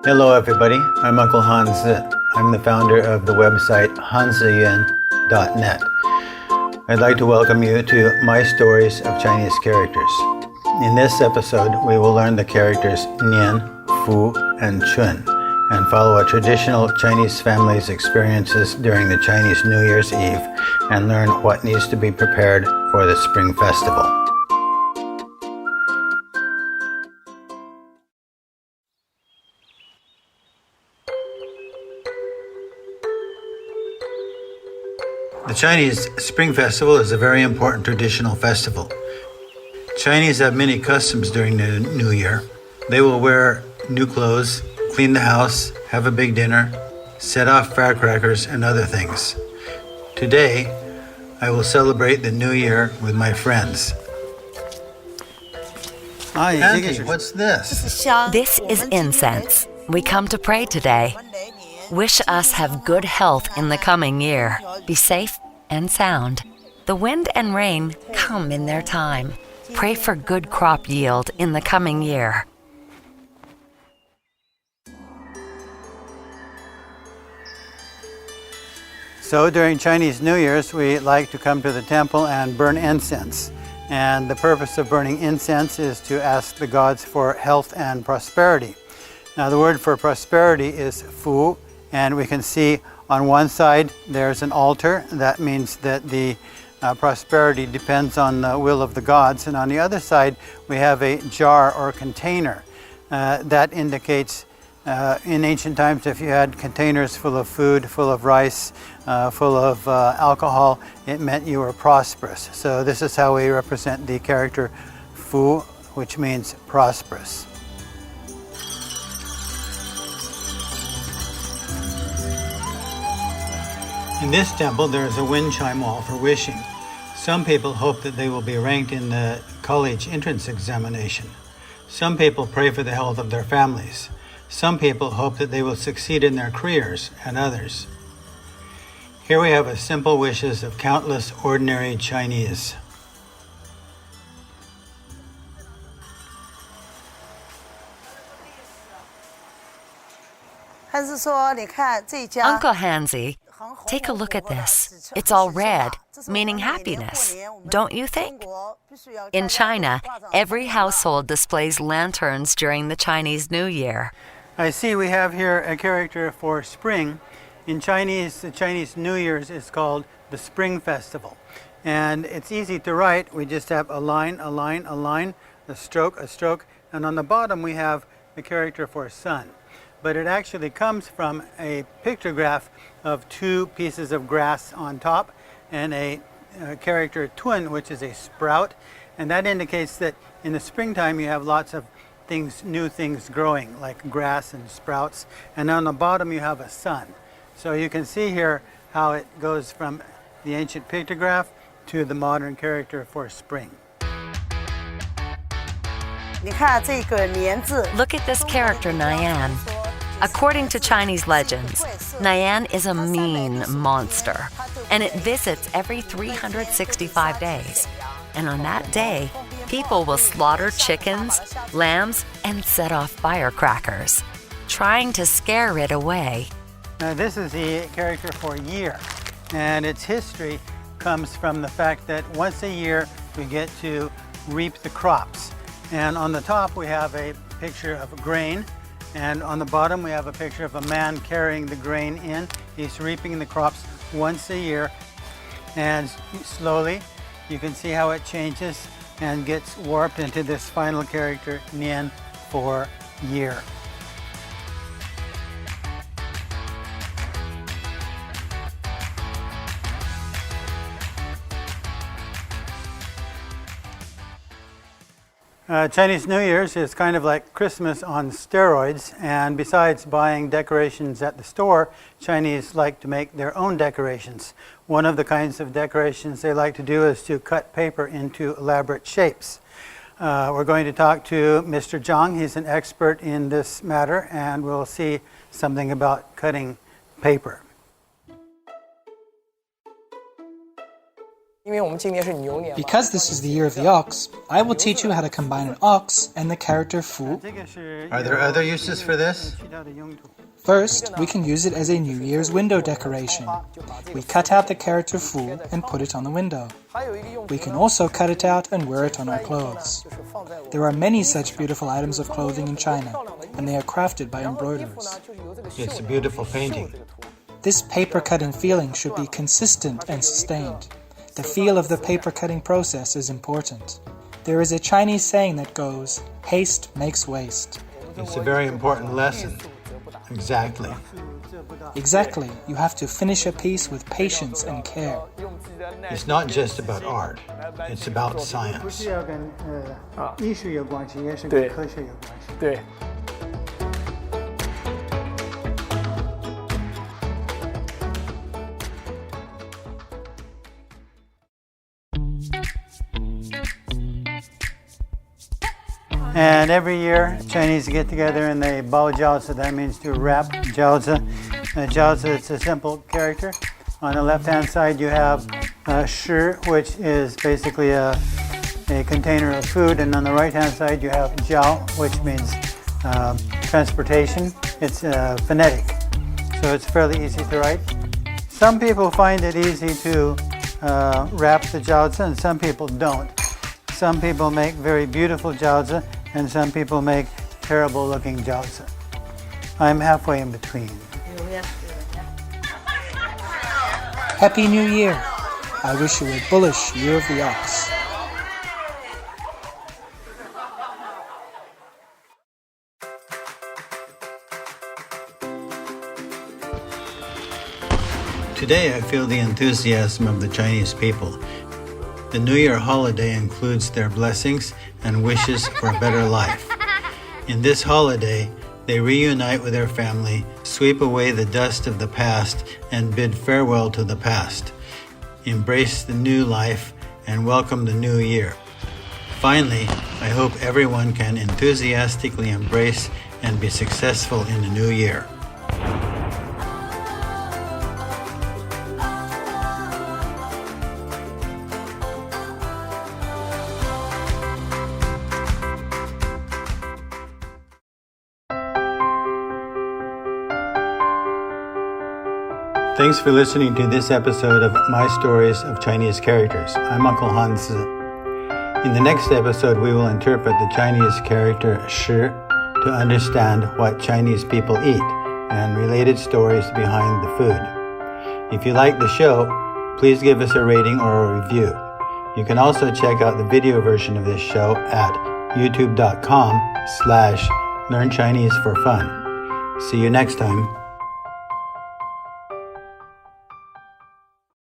Hello everybody, I'm Uncle Hanzi. I'm the founder of the website hanziyuan.net. I'd like to welcome you to my stories of Chinese characters. In this episode, we will learn the characters Nian, Fu, and Chun, and follow a traditional Chinese family's experiences during the Chinese New Year's Eve and learn what needs to be prepared for the Spring Festival. The Chinese Spring Festival is a very important traditional festival. Chinese have many customs during the New Year. They will wear new clothes, clean the house, have a big dinner, set off firecrackers and other things. Today, I will celebrate the New Year with my friends. Hanzi, what's this? This is incense. We come to pray today. Wish us have good health in the coming year. Be safe and sound. The wind and rain come in their time. Pray for good crop yield in the coming year. So during Chinese New Year's, we like to come to the temple and burn incense. And the purpose of burning incense is to ask the gods for health and prosperity. Now the word for prosperity is fu, and we can see on one side there's an altar. That means that the prosperity depends on the will of the gods. And on the other side we have a jar or container. That indicates in ancient times, if you had containers full of food, full of rice, full of alcohol, it meant you were prosperous. So this is how we represent the character Fu, which means prosperous. In this temple, there is a wind chime wall for wishing. Some people hope that they will be ranked in the college entrance examination. Some people pray for the health of their families. Some people hope that they will succeed in their careers, and others. Here we have a simple wishes of countless ordinary Chinese. Uncle Hanzi, take a look at this. It's all red, meaning happiness, don't you think? In China, every household displays lanterns during the Chinese New Year. I see we have here a character for spring. In Chinese, the Chinese New Year's is called the Spring Festival. And it's easy to write. We just have a line, a line, a line, a stroke, and on the bottom we have the character for sun. But it actually comes from a pictograph of two pieces of grass on top and a character tun, which is a sprout. And that indicates that in the springtime you have lots of things, new things growing, like grass and sprouts. And on the bottom you have a sun. So you can see here how it goes from the ancient pictograph to the modern character for spring. Look at this character, Nian. According to Chinese legends, Nian is a mean monster, and it visits every 365 days. And on that day, people will slaughter chickens, lambs, and set off firecrackers, trying to scare it away. Now this is the character for year, and its history comes from the fact that once a year we get to reap the crops. And on the top we have a picture of grain, and on the bottom we have a picture of a man carrying the grain in. He's reaping the crops once a year, and slowly you can see how it changes and gets warped into this final character, Nian, for year. Chinese New Year's is kind of like Christmas on steroids, and besides buying decorations at the store, Chinese like to make their own decorations. One of the kinds of decorations they like to do is to cut paper into elaborate shapes. We're going to talk to Mr. Zhang. He's an expert in this matter, and we'll see something about cutting paper. Because this is the year of the ox, I will teach you how to combine an ox and the character fu. Are there other uses for this? First, we can use it as a New Year's window decoration. We cut out the character fu and put it on the window. We can also cut it out and wear it on our clothes. There are many such beautiful items of clothing in China, and they are crafted by embroiders. It's a beautiful painting. This paper cutting feeling should be consistent and sustained. The feel of the paper cutting process is important. There is a Chinese saying that goes, "Haste makes waste." It's a very important lesson. Exactly. Exactly. You have to finish a piece with patience and care. It's not just about art. It's about science. 艺术有关系，也是跟科学有关系。对。And every year, Chinese get together and they bao jiaozi. That means to wrap jiaozi. Jiaozi, it's a simple character. On the left-hand side, you have shi, which is basically a container of food. And on the right-hand side, you have jiao, which means transportation. It's phonetic, so it's fairly easy to write. Some people find it easy to wrap the jiaozi, and some people don't. Some people make very beautiful jiaozi, and some people make terrible looking jiaozi. I'm halfway in between. Happy New Year! I wish you a bullish year of the ox. Today I feel the enthusiasm of the Chinese people. The New Year holiday includes their blessings and wishes for a better life. In this holiday, they reunite with their family, sweep away the dust of the past, and bid farewell to the past. Embrace the new life and welcome the new year. Finally, I hope everyone can enthusiastically embrace and be successful in the new year. Thanks for listening to this episode of My Stories of Chinese Characters. I'm Uncle Hanzi. In the next episode, we will interpret the Chinese character shi to understand what Chinese people eat and related stories behind the food. If you like the show, please give us a rating or a review. You can also check out the video version of this show at youtube.com/learnchineseforfun. See you next time.